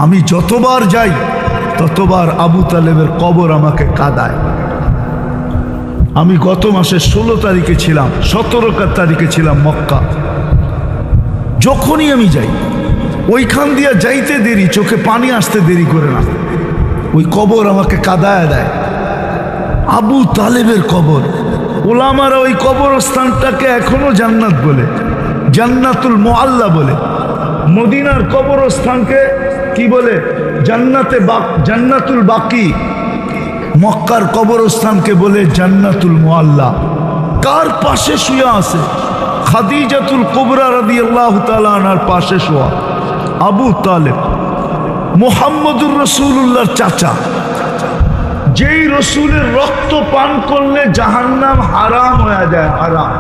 আমি যতবার যাই ততবার আবু তালেবের কবর আমাকে কাঁদায়। আমি গত মাসের 16 তারিখে ছিলাম, 17 তারিখে ছিলাম মক্কা। যখনই আমি যাই ওইখান দিয়ে যাইতে দেরি, চোখে পানি আসতে দেরি করে না, ওই কবর আমাকে কাঁদায় দেয়। আবু তালেবের কবর, ওলামারা ওই কবরস্থানটাকে এখনো জান্নাত বলে, জান্নাতুল মুআল্লা বলে। মদিনার কবরস্থানকে কি বলে? জান্নাতুল বাকি। মক্কার কবরস্থানকে বলে জান্নাতুল মুআল্লা। কার পাশে শুয়ে আছে? খাদিজাতুল কুবরা রাদিয়াল্লাহু তাআলা আনহার পাশে শোয়া আবু তালেব, মুহাম্মদুর রাসূলুল্লাহর চাচা, যেই রসুলের রক্ত পান করলে জাহান্নাম হারাম হয়ে যায়, হারাম।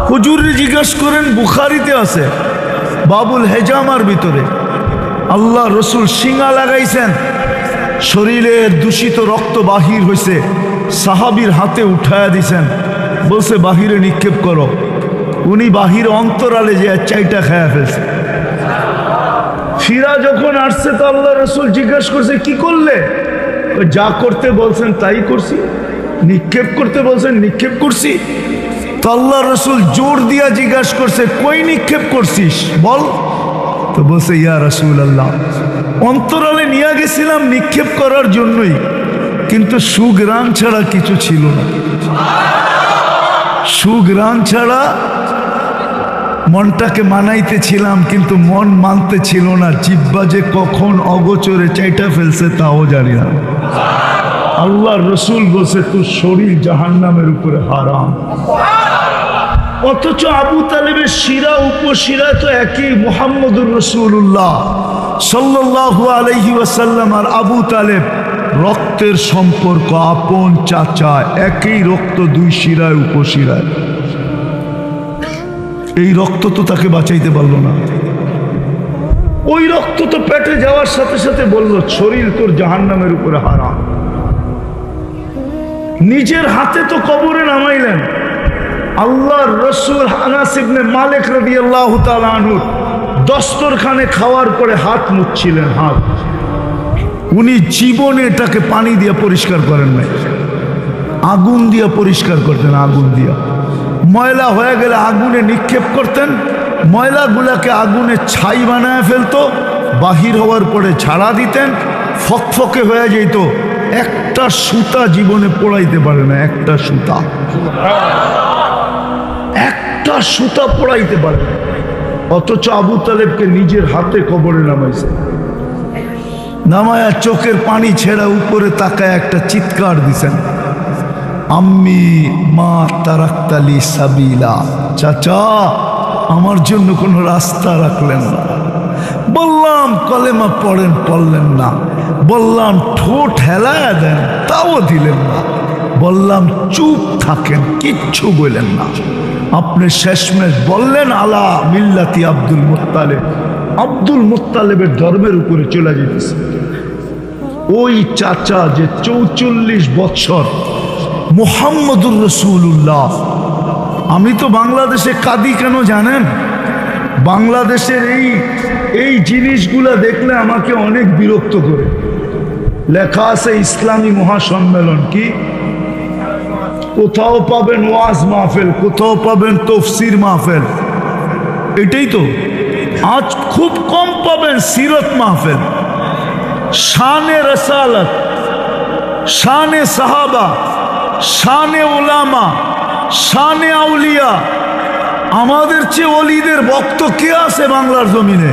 হুজুরে জিজ্ঞাসা করেন, বুখারীতে আছে বাবুল হেজামার ভিতরে আল্লাহ রসুল শিঙা লাগাইছেন, শরীরের দূষিত রক্ত বাহির হয়েছে, সাহাবীর হাতে উঠায়া দিছেন, বলছে বাহিরে নিক্ষেপ করো। উনি বাহিরে অন্তরালে যে চাইটা খায়া ফেলছে। ফিরা যখন আসছে তো আল্লাহ রসুল জিজ্ঞাসা করছে, কি করলে? যা করতে বলছেন তাই করছি। নিক্ষেপ করতে বলছেন নিক্ষেপ করছি। তো আল্লাহ রসুল জোর দিয়া জিজ্ঞাসা করছে, কই নিক্ষেপ করছিস বল? তো বলছে, ইয়া রাসূলুল্লাহ, অন্তরালে নিয়ে গেছিলাম নিক্ষেপ করার জন্যই, কিন্তু সুঘ্রাণ ছাড়া কিছু ছিল না। সুঘ্রাণ ছাড়া মনটাকে মানাইতেছিলাম, কিন্তু মন মানতে ছিল না। জিহ্বা যে কখন অগোচরে চাইটা ফেলছে তাও জানি না। আল্লাহ রসুল বলছে, তোর শরীর জাহান্নামের উপরে হারাম। অথচ আবু তালেবের শিরা উপশিরা তো একই, মুহাম্মদুর রাসূলুল্লাহ সাল্লাল্লাহু আলাইহি ওয়াসাল্লাম আর আবু তালেব রক্তের সম্পর্ক, আপন চাচা, একই রক্ত, দুই শিরায় উপশিরায়। এই রক্ত তো তাকে বাঁচাইতে পারলো না। ওই রক্ত তো পেটে যাওয়ার সাথে সাথে বলল, শরীর তোর জাহান্নামের উপরে হারাম। নিজের হাতে তো কবরে নামাইলেন। আল্লাহর রসুল আনাস ইবনে মালিক রাদিয়াল্লাহু তাআলা আনহু দস্তরখানে খাওয়ার পরে হাত মুছছিলেন, হাত। উনি জীবনে এটাকে পানি দিয়ে পরিষ্কার করেন নাই, আগুন দিয়ে পরিষ্কার করতেন, আগুন দিয়া। ময়লা হয়ে গেলে আগুনে নিক্ষেপ করতেন, ময়লাগুলাকে আগুনে ছাই বানায় ফেলতো, বাহির হওয়ার পরে ছাড়া দিতেন, ফকফকে হয়ে যেত। একটা সুতা জীবনে পোড়াইতে পারে না, একটা সুতা, একটা সুতা পোড়াইতে পারে না। অথচ আবু তালেবকে নিজের হাতে কবরে নামাইছে। নামায়া চোখের পানি ছেড়া উপরে তাকায় একটা চিৎকার দিছেন, আম্মি মা তারাক্তালি সাবিলা, চাচা আমার জন্য কোনো রাস্তা রাখলেন না। বললাম কলেমা পড়েন, পড়লেন না। বললাম ঠোঁট হেলায়া দেন, তাও দিলেন না। বললাম চুপ থাকেন, কিচ্ছু বললেন না। আপনি শেষমেশ বললেন আলা মিল্লাতি আব্দুল মুত্তালিব, আব্দুল মুত্তালিবের ধর্মের উপরে চলে যেতেছে। ওই চাচা যে 44 বৎসর মুহাম্মদুর রাসূলুল্লাহ। আমি তো বাংলাদেশে কাঁদি কেন জানেন? বাংলাদেশের এই জিনিসগুলা দেখলে আমাকে অনেক বিরক্ত করে। লেখা আছে ইসলামী মহাসম্মেলন, কি কোথাও পাবেন ওয়াজ মাহফিল, কোথাও পাবেন তফসির মাহফিল, এটাই তো। আজ খুব কম পাবেন সিরত মাহফিল। শানে রসালত, শানে সাহাবা, শানে উলামা, শানে আউলিয়া। আমাদের চেয়ে অলিদের ভক্ত কে আছে বাংলার জমিনে?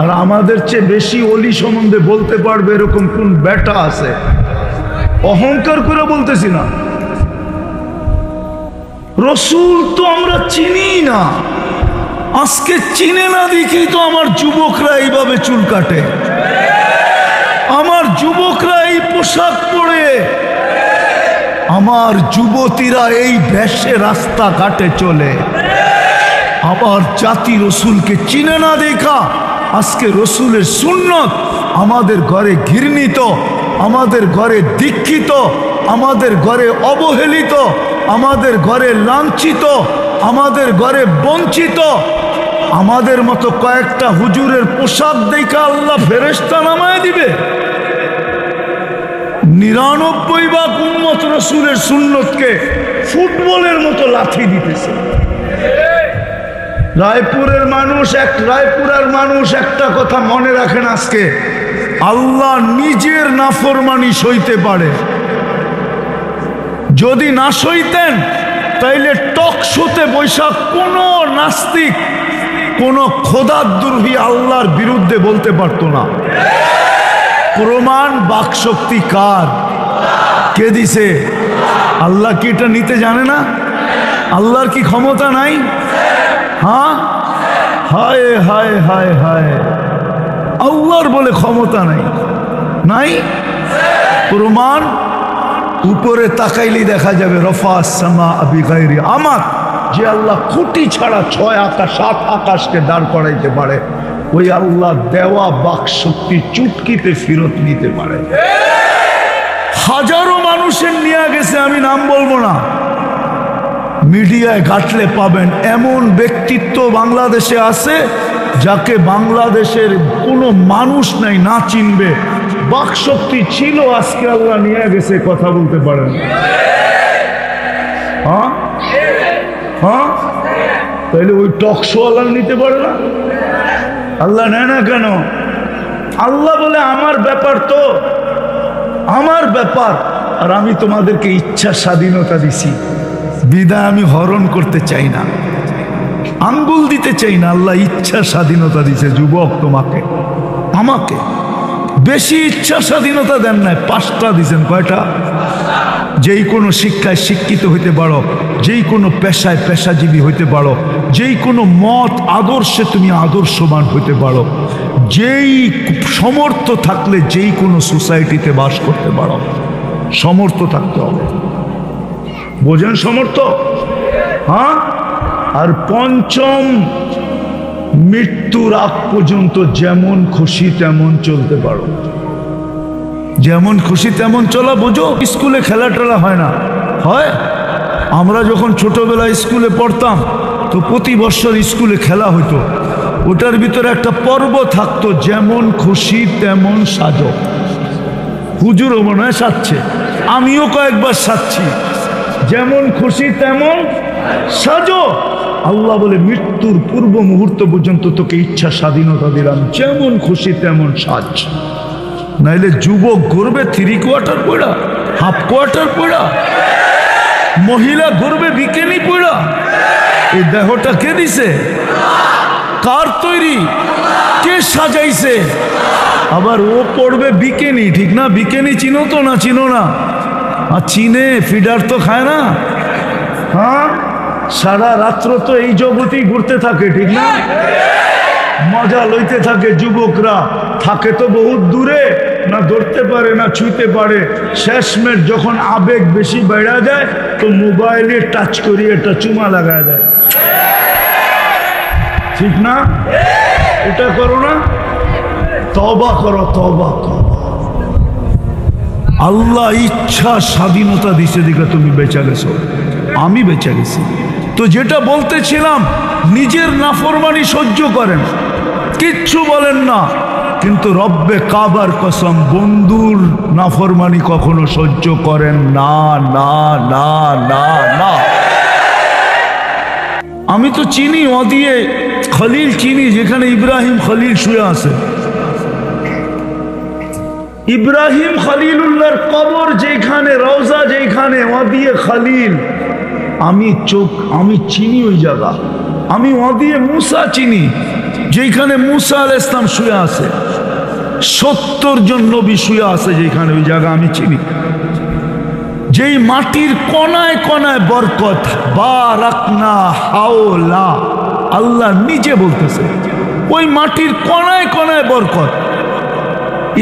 আর আমাদের চেয়ে বেশি অলি সম্বন্ধে বলতে পারবে এরকম কোন বেটা আছে? অহংকার করে বলতেছি না। রসুল তো আমরা চিনি না, আজকে চিনে না দেখেই তো আমার যুবকরা এইভাবে চুল কাটে, আমার যুবকরা এই পোশাক পরে, আমার যুবতীরা এই ভেষে রাস্তা ঘাটে চলে। আবার জাতি রসুলকে চিনে না দেখা আজকে রসুলের সুন্নত আমাদের ঘরে ঘৃণিত, আমাদের ঘরে দীক্ষিত, আমাদের ঘরে অবহেলিত, আমাদের ঘরে লাঞ্ছিত, আমাদের ঘরে বঞ্চিত। আমাদের মতো কয়েকটা হুজুরের পোশাক দেখে আল্লাহ ফেরেশতা নামায় দিবে? 99 উম্মত রাসূলের সুন্নতকে ফুটবলের মতো লাথি দিতেছে। রায়পুরের মানুষ একটা কথা মনে রাখেন, আজকে আল্লাহ নিজের নাফরমানি সইতে পারে। যদি না সইতেন তাইলে টক শোতে বৈশাখ কোন নাস্তিক কোন খোদাদ্রোহী আল্লাহর বিরুদ্ধে বলতে পারতো না। প্রমাণ বাকশক্তি কার? কে দিছে? আল্লাহ কি এটা নিতে জানে না? আল্লাহর কি ক্ষমতা নাই? হ্যাঁ, হায় হায় হায় হায়, আল্লাহর বলে ক্ষমতা নাই? নাই। প্রমাণ উপরে তাকাইলেই দেখা যাবে রফা সামা বিগাইরি আমাত, যে আল্লাহ খুঁটি ছাড়া 6 আকাশ 7 আকাশকে দাঁড় করাইতে পারে, ওই আল্লাহ দেওয়া বাকশক্তি চুটকিতে ফেরত নিতে পারে। হাজারো মানুষের নিয়ে গেছে, আমি নাম বলবো না, মিডিয়ায় ঘাটলে পাবেন। এমন ব্যক্তিত্ব বাংলাদেশে আছে যাকে বাংলাদেশের কোনো মানুষ নাই না চিনবে। বাকশক্তি ছিল, আজকে আল্লাহ নিয়ে গেছে, কথা বলতে পারেন। হ্যাঁ হ্যাঁ, তাইলে ওই টক শো আল্লাহ নিতে পারে না? আল্লাহ নেয় না কেন? আল্লাহ বলে আমার ব্যাপার, তো আমার ব্যাপার, আর আমি তোমাদেরকে ইচ্ছা স্বাধীনতা দিছি, বিদায় আমি হরণ করতে চাই না, আঙ্গুল দিতে চাই না। আল্লাহ ইচ্ছা স্বাধীনতা দিছে যুবক, তোমাকে আমাকে। বেশি ইচ্ছা স্বাধীনতা দেন নাই, 5টা দিছেন। কয়টা? যেই কোনো শিক্ষায় শিক্ষিত হইতে পারো, যেই কোনো পেশায় পেশাজীবী হইতে পারো, যেই কোনো মত আদর্শে তুমি আদর্শবান হইতে পারো, যেই সমর্থ থাকলে যেই কোনো সোসাইটিতে বাস করতে পারো। সমর্থ থাকতে হবে, বোঝেন সমর্থ? হ্যাঁ। আর 5ম, মৃত্যুর আগ পর্যন্ত যেমন খুশি তেমন চলতে পারো। যেমন খুশি তেমন চলা বোঝো। স্কুলে খেলা টেলা হয় না? হয়। আমরা যখন ছোটবেলায় স্কুলে পড়তাম তো প্রতি বছর স্কুলে খেলা হইতো, ওটার ভিতরে একটা পর্ব থাকতো, যেমন খুশি তেমন সাজো। হুজুরও মনে হয় সাজছে, আমিও কয়েকবার সাজছি। যেমন খুশি তেমন সাজো। আল্লাহ বলে মৃত্যুর পূর্ব মুহূর্ত পর্যন্ত তোকে ইচ্ছা স্বাধীনতা দিলাম, যেমন খুশি তেমন সাজ। নাইলে যুবক ঘুরবে 3 কোয়ার্টার পড়া, হাফ কোয়ার্টার পড়া, মহিলা ঘুরবে বিকেনি পড়া। এই দেহটা কে দিছে? কার তৈরি? কে সাজাইছে? আবার ও পড়বে বিকেনি, ঠিক না? বিকেনি চিনো তো না? চিনো না? আর চিনে, ফিডার তো খায় না। হ্যাঁ, সারা রাত্র তো এই জগতেই ঘুরতে থাকে, ঠিক না? মজা লইতে থাকে যুবকরা, থাকে তো বহুত দূরে, না ধরতে পারে না ছুঁতে পারে। শেষমেশ যখন আবেগ বেশি বেড়া যায় তো মোবাইলে টাচ করিয়ে একটা চুমা লাগায় দেয়, ঠিক না? এটা করো না? তওবা করো, তওবা করো। আল্লাহ ইচ্ছা স্বাধীনতা দিছে দিকে তুমি বেঁচে গেছো, আমি বেঁচে গেছি। তো যেটা বলতেছিলাম, নিজের নাফরমানি সহ্য করেন, কিচ্ছু বলেন না, কিন্তু রব্বে কাবার কসম বন্ধুর নাফরমানি কখনো সহ্য করেন না, না না না না। আমি তো চিনি ওদিয়ে খলিল চিনি, যেখানে ইব্রাহিম খলিল শুয়ে আছে। ইব্রাহিম খলিলুল্লাহর কবর যেখানে, রওজা যেখানে, ওদিয়ে খলিল। আমি চিনি ওই জায়গা। আমি ওদিয়ে মুসা চিনি, যেখানে মুসা আলাইহিস সালাম শুয়ে আছে। 70 জন নবী শুয়ে আছে যেখানে, ওই জায়গা আমি চিনি। যেই মাটির কোনায় কোনায় বরকত, বারাকনা হাওলা, আল্লাহ নিজে বলতেছে ওই মাটির কোনায় কোনায় বরকত।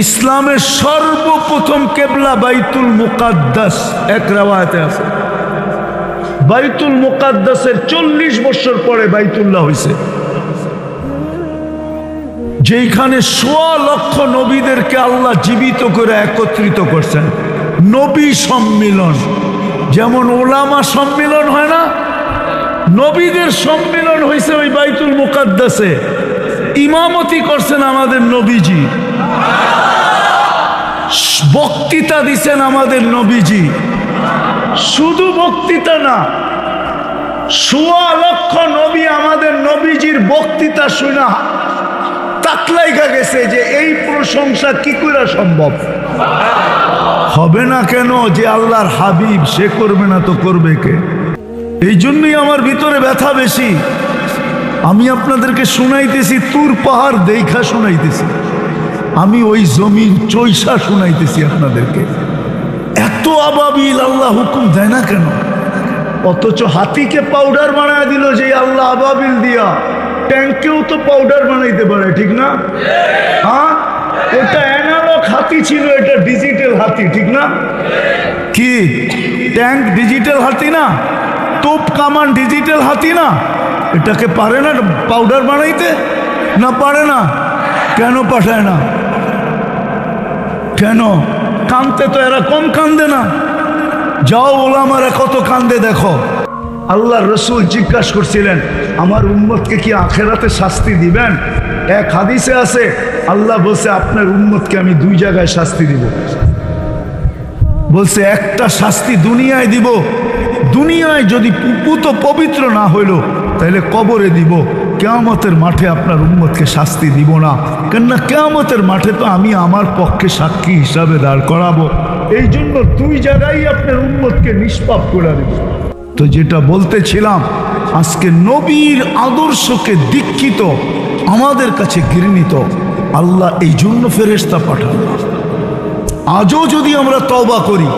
ইসলামের সর্বপ্রথম কেবলা বাইতুল মুকাদ্দাস, এক রাওয়ায়াতে আছে। বাইতুল মুকাদ্দাসের 40 বছর পরে বাইতুল্লাহ হয়েছে, যেখানে 1.25 লক্ষ নবীদেরকে আল্লাহ জীবিত করে একত্রিত করছেন। নবী সম্মিলন, যেমন ওলামা সম্মিলন হয় না, নবীদের সম্মেলন হয়েছে ওই বাইতুল মুকাদ্দাসে, ইমামতি করছেন আমাদের নবীজি, বক্তৃতা দিছেন আমাদের নবীজি। শুধু বক্তৃতা না, ১৬ লক্ষ নবী আমাদের নবীজির বক্তৃতা শুনা তাকলাইগা গেছে যে এই প্রশংসা কি করে সম্ভব হবে না। কেন? যে আল্লাহর হাবিব, সে করবে না তো করবে কে? এই জন্যই আমার ভিতরে ব্যথা বেশি। আমি আপনাদেরকে শুনাইতেছি তুর পাহাড় দেখা শুনাইতেছি, আমি ওই জমির চৈসা শুনাইতেছি আপনাদেরকে। এত আবাবিল আল্লাহ হুকুম দেয় না কেন? অথচ হাতিকে পাউডার বানায় দিল যে আল্লাহ আবাবিল দিয়া, ট্যাঙ্কেও তো পাউডার বানাইতে পারে, ঠিক না? হ্যাঁ, ওটা অ্যানালগ হাতি ছিল, এটা ডিজিটাল হাতি, ঠিক না? কি ট্যাঙ্ক ডিজিটাল হাতি না? তোপ কামান ডিজিটাল হাতি না? এটাকে পারে না পাউডার বানাইতে? না পারে না? কেন পাঠায় না? কেন? কান্দতে তো এরা কম কান্দে না। যাও ওলামারা কত কান্দে দেখো। আল্লাহ রসুল জিজ্ঞাসা করছিলেন, আমার উম্মতকে কি আখেরাতে শাস্তি দিবেন? এক হাদিসে আছে আল্লাহ বলছে, আপনার উম্মতকে আমি 2 জায়গায় শাস্তি দিব। বলছে একটা শাস্তি দুনিয়ায় দিব, দুনিয়ায় যদি পুত পবিত্র না হইল তাহলে কবরে দিব, কিয়ামতের মাঠে আপনার উম্মতকে শাস্তি দিব না। কেননা কিয়ামতের মাঠে তো আমি আমার পক্ষে সাক্ষী হিসাবে দাঁড় করাবো। এই জন্য 2 জায়গায় আপনার উম্মতকে নিষ্পাপ করে দেব। তো যেটা বলতেছিলাম, আজকে নবীর আদর্শকে দীক্ষিত, আমাদের কাছে ঘৃণিত, আল্লাহ এই জন্য ফেরেশতা পাঠান। আজও যদি আমরা তওবা করি,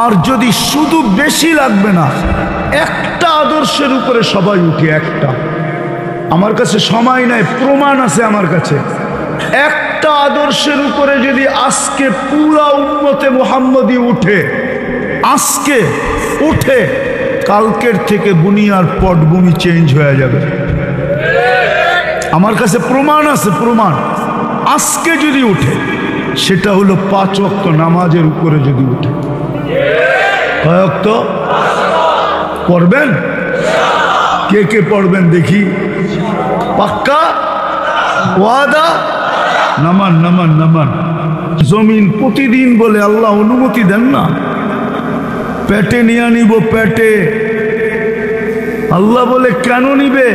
আর যদি শুধু বেশি লাগবে না, একটা আদর্শের উপরে সবাই উঠে, একটা, আমার কাছে সময় নাই, প্রমাণ আছে আমার কাছে, একটা আদর্শের উপরে যদি আজকে পুরা উম্মতে মুহাম্মদী উঠে, আজকে উঠে, কালকের থেকে দুনিয়ার পটভূমি চেঞ্জ হয়ে যাবে। আমার কাছে প্রমাণ আছে, প্রমাণ। আজকে যদি উঠে, সেটা হলো 5 ওয়াক্ত নামাজের উপরে যদি উঠে। কয় ওয়াক্ত পড়বেন? কে কে পড়বেন দেখি? পাক্কা ওয়াদা? নামান নামান নামান। জমিন প্রতিদিন বলে আল্লাহ অনুমতি দেন না, পেটে নিয়ে নিব, পেটে। আল্লাহ বলে কেন নিবে?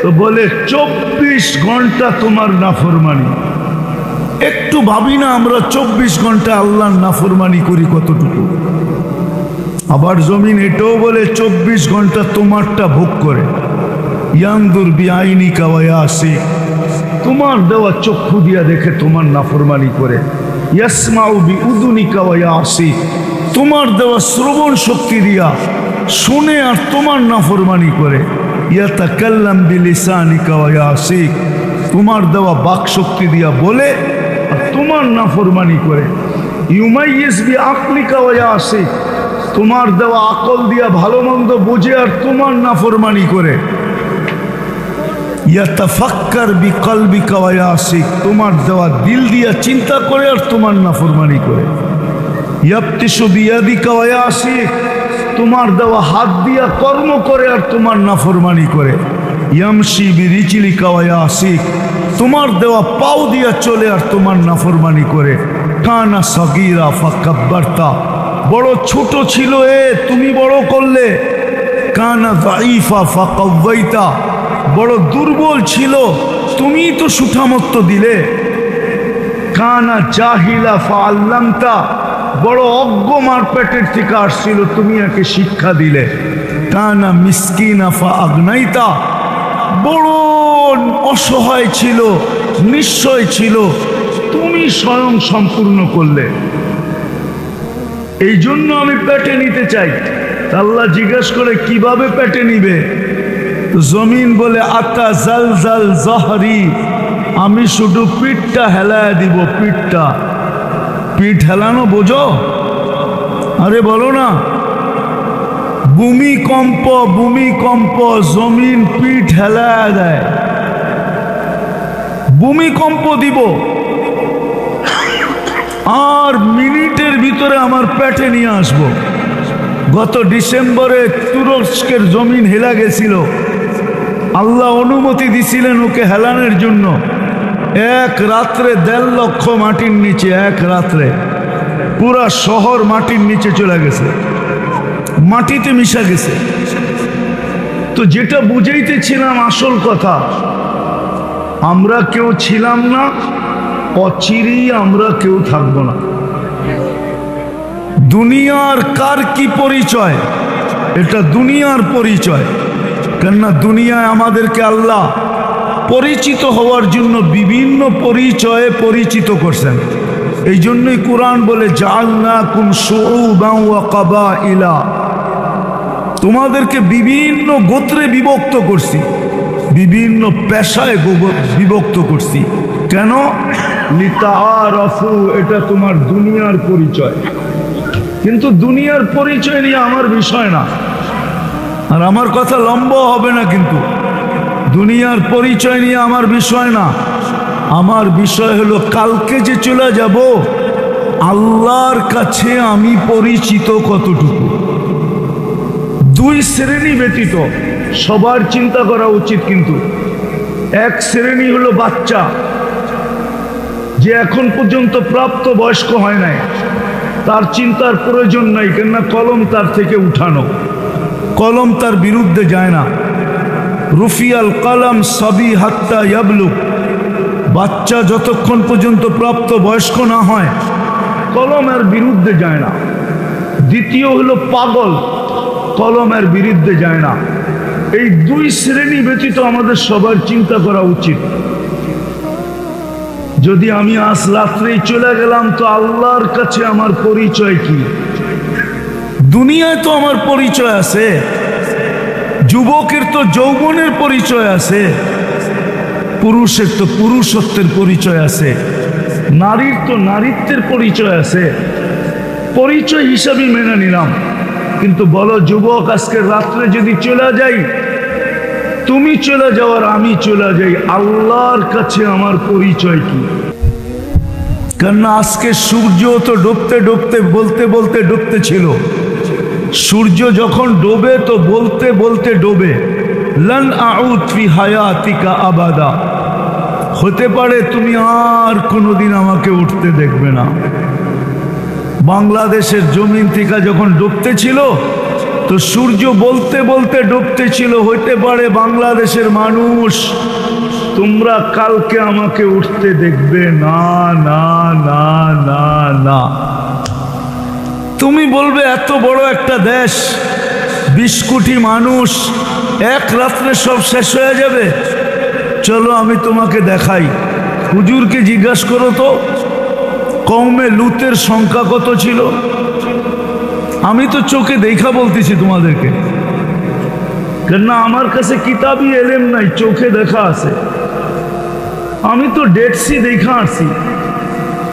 তো বলে 24 ঘন্টা তোমার নাফরমানি। একটু ভাবি না আমরা 24 ঘন্টা আল্লাহর নাফরমানি করি কতটুকু? আবার জমিন এটাও বলে 24 ঘন্টা তোমারটা ভোগ করে। ইয়ানদুর বিআইনিকা ওয়া ইয়াসি, তোমার দেওয়া চক্ষু দিয়া দেখে তোমার নাফরমানি করে। ইয়াসমাউ বিউদুনিকা ওয়া ইয়াসি, তোমার দেওয়া শ্রবণ শক্তি দিয়া শুনে আর তোমার নাফরমানি করে। ইয়াতাকাল্লাম বিলিসানিকা ওয়া ইয়াসি, তোমার দেওয়া বাক শক্তি দিয়া বলে আর তোমার নাফরমানি করে। ইউমাইয়িজ বিআকলিকা ওয়া ইয়াসি, তোমার দেওয়া আকল দিয়া ভালো মন্দ বুঝে আর তোমার নাফরমানি করে। ইয়াতাফাক্কার বিকলবিকা ওয়া ইয়াসি, তোমার দেওয়া দিল দিয়া চিন্তা করে আর তোমার নাফরমানি করে। ইয়াবতিশু বিয়াদিকা ওয়া ইয়াসি, তোমার দেওয়া হাত দিয়া কর্ম করে আর তোমার নাফরমানি করে। ইয়ামশি বিরিজলিকা ওয়া ইয়াসি, তোমার দেওয়া পাও দিয়া চলে আর তোমার নাফরমানি করে। কানা সগীরা ফাকাব্বারতা, বড় ছোট ছিল তুমি বড় করলে। কানা যায়ীফা ফাকাওয়াইতা, বড় দুর্বল ছিল তুমি তো সুঠামত্ব দিলে। কানা জাহিলা ফাআল্লামতা, বড় অজ্ঞ মারপেটের থেকে আসছিল তুমি একে শিক্ষা দিলে। কানা মিসকিনা ফাআগনাইতা, বড় অসহায় ছিল, নিশ্চয় ছিল, তুমি স্বয়ং সম্পূর্ণ করলে। এই জন্য আমি পেটে নিতে চাই। আল্লাহ জিজ্ঞেস করে কিভাবে পেটে নিবে? জমিন বলে আতা জাল জাল জহরি, আমি শুধু পিঠটা হেলায় দিব। পিঠটা, পিঠ হেলানো বোঝো? আরে বলো না। ভূমিকম্প, ভূমিকম্প, জমিন পিঠ হেলায় দেয়। ভূমিকম্প দিব আর মিনিটের ভিতরে আমার পেটে নিয়ে আসবো। গত ডিসেম্বরে তুরস্কের জমিন হেলা গেছিল, আল্লাহ অনুমতি দিছিলেন ওকে হেলানোর জন্য। এক রাত্রে 1.5 লক্ষ মাটির নিচে, এক রাত্রে পুরা শহর মাটির নিচে চলে গেছে, মাটিতে মিশা গেছে। তো যেটা বুঝাইতেছিলাম আসল কথা, আমরা কেউ ছিলাম না, অচিরেই আমরা কেউ থাকবো না। দুনিয়ার কার কি পরিচয়? এটা দুনিয়ার পরিচয়। কেননা দুনিয়ায় আমাদেরকে আল্লাহ পরিচিত হওয়ার জন্য বিভিন্ন পরিচয়ে পরিচিত করছেন। এই জন্যই কোরআন বলে জাআলনাকুম শুউবান ওয়া কাবাইলা, তোমাদেরকে বিভিন্ন গোত্রে বিভক্ত করছি, বিভিন্ন পেশায় বিভক্ত করছি। কেন? লিতাআরাফু, এটা তোমার দুনিয়ার পরিচয়। কিন্তু দুনিয়ার পরিচয় নিয়ে আমার বিষয় না, আর আমার কথা লম্বা হবে না। কিন্তু দুনিয়ার পরিচয় নিয়ে আমার বিষয় না। আমার বিষয় হলো কালকে যে চলে যাব, আল্লাহর কাছে আমি পরিচিত কতটুকু। দুই শ্রেণী ব্যতীত সবার চিন্তা করা উচিত। কিন্তু এক শ্রেণী হলো বাচ্চা, যে এখন পর্যন্ত প্রাপ্ত বয়স্ক হয় নাই, তার চিন্তার প্রয়োজন নাই। কেননা কলম তার থেকে উঠানো, কলম তার বিরুদ্ধে যায় না। রুফিয়াল কলম সবই হাত্তা ইয়াবলুগ, বাচ্চা যতক্ষণ পর্যন্ত প্রাপ্ত বয়স্ক না হয়, কলমের বিরুদ্ধে যায় না। দ্বিতীয় হলো পাগল, কলমের বিরুদ্ধে যায় না। এই দুই শ্রেণী ব্যতীত আমাদের সবার চিন্তা করা উচিত। যদি আমি আজ রাত্রেই চলে গেলাম, তো আল্লাহর কাছে আমার পরিচয় কি? দুনিয়ায় তো আমার পরিচয় আছে, যুবকের তো যৌবনের পরিচয় আছে, পুরুষের তো পুরুষত্বের পরিচয় আছে, নারীর তো নারীত্বের পরিচয় আছে। পরিচয় হিসাবে মেনে নিলাম। কিন্তু বলো যুবক, আজকে রাত্রে যদি চলে যাই, তুমি চলে যাও আর আমি চলে যাই, আল্লাহর কাছে আমার পরিচয় কি? কেননা আজকে সূর্য তো ডুবতে ডুবতে বলতে বলতে ডুবতে ছিল। সূর্য যখন ডোবে তো বলতে বলতে ডোবে। লান আউদ ফি হায়াতিকা আবাদা, হতে পারে তুমি আর কোনোদিন আমাকে উঠতে দেখবে না। বাংলাদেশের জমিন থেকে যখন ডুবতে ছিল, তো সূর্য বলতে বলতে ডুবতে ছিল, হইতে পারে বাংলাদেশের মানুষ তোমরা কালকে আমাকে উঠতে দেখবে না, না, না, না, না। তুমি বলবে এত বড় একটা দেশ, 20 কোটি মানুষ, এক রাত্রে সব শেষ হয়ে যাবে? চলো আমি তোমাকে দেখাই। হুজুরকে জিজ্ঞাসা করো তো, কওমে লুতের সংখ্যা কত ছিল? আমি তো চোখে দেখা বলতেছি তোমাদেরকে, কেননা আমার কাছে কিতাবি এলেম নাই, চোখে দেখা আছে। আমি তো ডেড সি দেখা আসছি।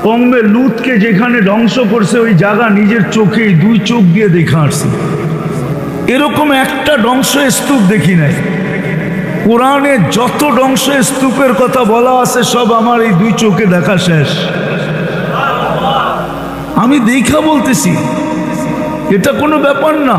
কওমে লুতকে যেখানে ধ্বংস করছে, ওই জায়গা নিজের চোখে 2 চোখ দিয়ে দেখা আসছি। এরকম একটা ধ্বংস স্তূপ দেখি নাই। কোরআনে যত ধ্বংস স্তূপের কথা বলা আছে, সব আমার এই 2 চোখে দেখা শেষ। আমি দেখা বলতেছি, এটা কোনো ব্যাপার না।